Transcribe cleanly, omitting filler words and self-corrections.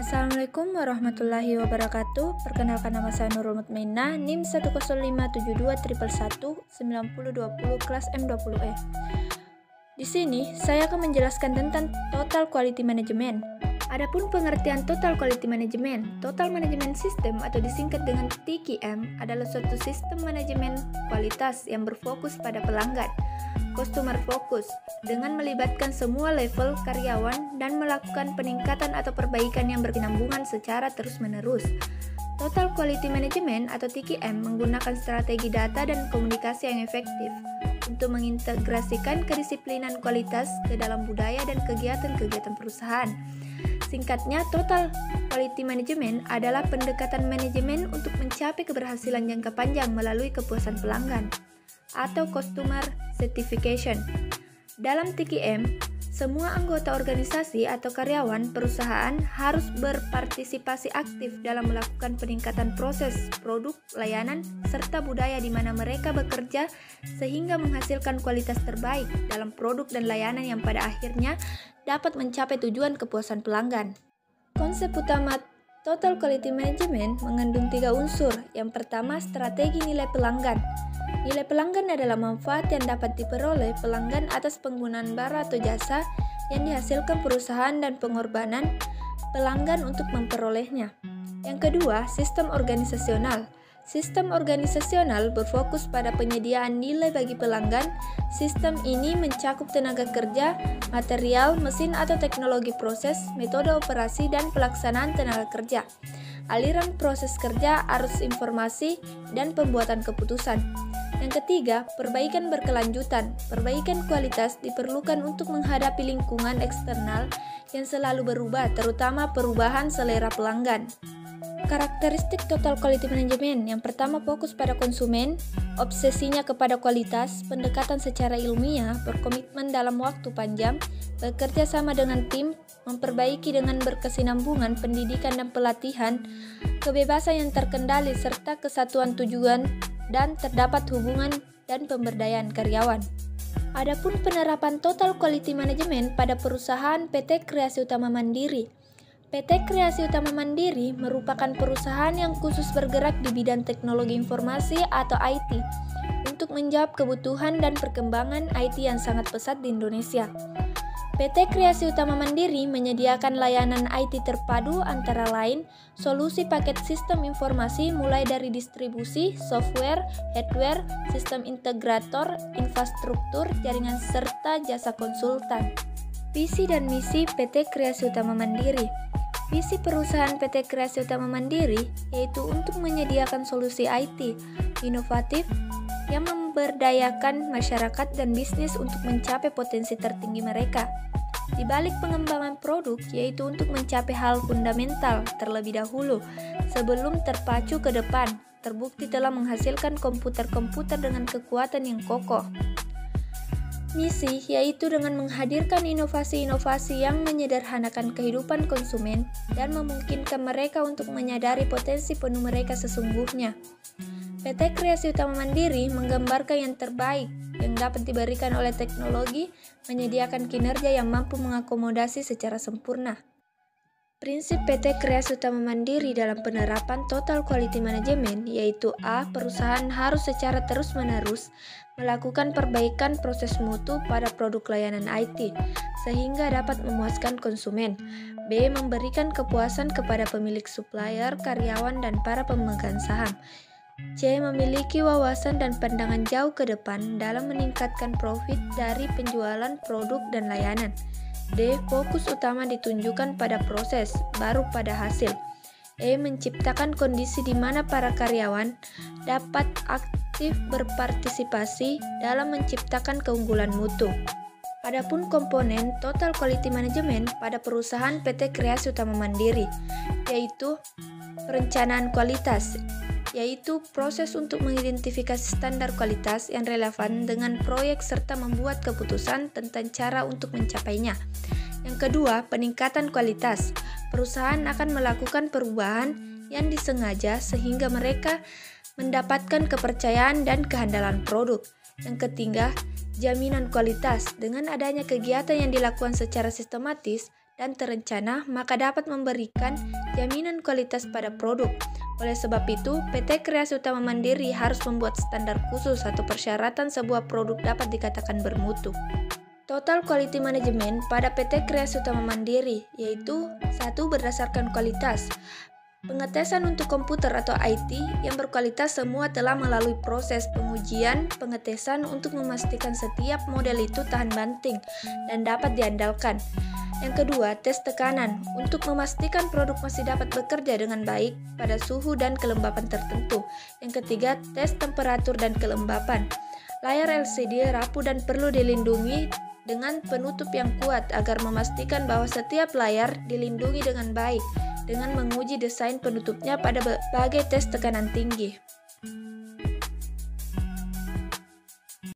Assalamualaikum warahmatullahi wabarakatuh. Perkenalkan, nama saya Nurul Mutmainah, NIM 10572319020 kelas M20E. Di sini saya akan menjelaskan tentang Total Quality Management. Adapun pengertian Total Quality Management, Total Management System atau disingkat dengan TQM adalah suatu sistem manajemen kualitas yang berfokus pada pelanggan, customer focus, dengan melibatkan semua level karyawan dan melakukan peningkatan atau perbaikan yang berkesinambungan secara terus-menerus. Total Quality Management atau TQM menggunakan strategi data dan komunikasi yang efektif untuk mengintegrasikan kedisiplinan kualitas ke dalam budaya dan kegiatan-kegiatan perusahaan. Singkatnya, Total Quality Management adalah pendekatan manajemen untuk mencapai keberhasilan jangka panjang melalui kepuasan pelanggan atau Customer Certification. Dalam TQM, semua anggota organisasi atau karyawan perusahaan harus berpartisipasi aktif dalam melakukan peningkatan proses, produk, layanan, serta budaya di mana mereka bekerja sehingga menghasilkan kualitas terbaik dalam produk dan layanan yang pada akhirnya dapat mencapai tujuan kepuasan pelanggan. Konsep utama Total Quality Management mengandung 3 unsur. Yang pertama, strategi nilai pelanggan. Nilai pelanggan adalah manfaat yang dapat diperoleh pelanggan atas penggunaan barang atau jasa yang dihasilkan perusahaan dan pengorbanan pelanggan untuk memperolehnya. Yang kedua, sistem organisasional. Sistem organisasional berfokus pada penyediaan nilai bagi pelanggan. Sistem ini mencakup tenaga kerja, material, mesin atau teknologi proses, metode operasi, dan pelaksanaan tenaga kerja, aliran proses kerja, arus informasi, dan pembuatan keputusan. Yang ketiga, perbaikan berkelanjutan. Perbaikan kualitas diperlukan untuk menghadapi lingkungan eksternal yang selalu berubah, terutama perubahan selera pelanggan. Karakteristik Total Quality Management. Yang pertama, fokus pada konsumen, obsesinya kepada kualitas, pendekatan secara ilmiah, berkomitmen dalam waktu panjang, bekerja sama dengan tim, memperbaiki dengan berkesinambungan pendidikan dan pelatihan, kebebasan yang terkendali, serta kesatuan tujuan, dan terdapat hubungan dan pemberdayaan karyawan. Adapun penerapan Total Quality Management pada perusahaan PT Kreasi Utama Mandiri. PT Kreasi Utama Mandiri merupakan perusahaan yang khusus bergerak di bidang teknologi informasi atau IT untuk menjawab kebutuhan dan perkembangan IT yang sangat pesat di Indonesia. PT Kreasi Utama Mandiri menyediakan layanan IT terpadu antara lain solusi paket sistem informasi mulai dari distribusi, software, hardware, sistem integrator, infrastruktur, jaringan serta jasa konsultan. Visi dan misi PT Kreasi Utama Mandiri. Visi perusahaan PT Kreasi Utama Mandiri yaitu untuk menyediakan solusi IT inovatif yang memberdayakan masyarakat dan bisnis untuk mencapai potensi tertinggi mereka. Di balik pengembangan produk yaitu untuk mencapai hal fundamental terlebih dahulu sebelum terpacu ke depan, terbukti telah menghasilkan komputer-komputer dengan kekuatan yang kokoh. Misi yaitu dengan menghadirkan inovasi-inovasi yang menyederhanakan kehidupan konsumen dan memungkinkan mereka untuk menyadari potensi penuh mereka sesungguhnya. PT Kreasi Utama Mandiri menggambarkan yang terbaik yang dapat diberikan oleh teknologi, menyediakan kinerja yang mampu mengakomodasi secara sempurna. Prinsip PT Kreasi Utama Mandiri dalam penerapan Total Quality Management yaitu A. Perusahaan harus secara terus-menerus melakukan perbaikan proses mutu pada produk layanan IT sehingga dapat memuaskan konsumen. B. Memberikan kepuasan kepada pemilik supplier, karyawan, dan para pemegang saham. C. Memiliki wawasan dan pandangan jauh ke depan dalam meningkatkan profit dari penjualan produk dan layanan. D. Fokus utama ditunjukkan pada proses, baru pada hasil. E. Menciptakan kondisi di mana para karyawan dapat aktif berpartisipasi dalam menciptakan keunggulan mutu. Adapun komponen Total Quality Management pada perusahaan PT Kreasi Utama Mandiri, yaitu perencanaan kualitas, yaitu proses untuk mengidentifikasi standar kualitas yang relevan dengan proyek serta membuat keputusan tentang cara untuk mencapainya. Yang kedua, peningkatan kualitas. Perusahaan akan melakukan perubahan yang disengaja sehingga mereka mendapatkan kepercayaan dan kehandalan produk. Yang ketiga, jaminan kualitas. Dengan adanya kegiatan yang dilakukan secara sistematis dan terencana, maka dapat memberikan jaminan kualitas pada produk. Oleh sebab itu, PT Kreasi Utama Mandiri harus membuat standar khusus atau persyaratan sebuah produk dapat dikatakan bermutu. Total Quality Management pada PT Kreasi Utama Mandiri, yaitu 1. Berdasarkan kualitas. Pengetesan untuk komputer atau IT yang berkualitas semua telah melalui proses pengujian pengetesan untuk memastikan setiap model itu tahan banting dan dapat diandalkan. Yang kedua, tes tekanan untuk memastikan produk masih dapat bekerja dengan baik pada suhu dan kelembapan tertentu. Yang ketiga, tes temperatur dan kelembapan. Layar LCD rapuh dan perlu dilindungi dengan penutup yang kuat agar memastikan bahwa setiap layar dilindungi dengan baik dengan menguji desain penutupnya pada berbagai tes tekanan tinggi.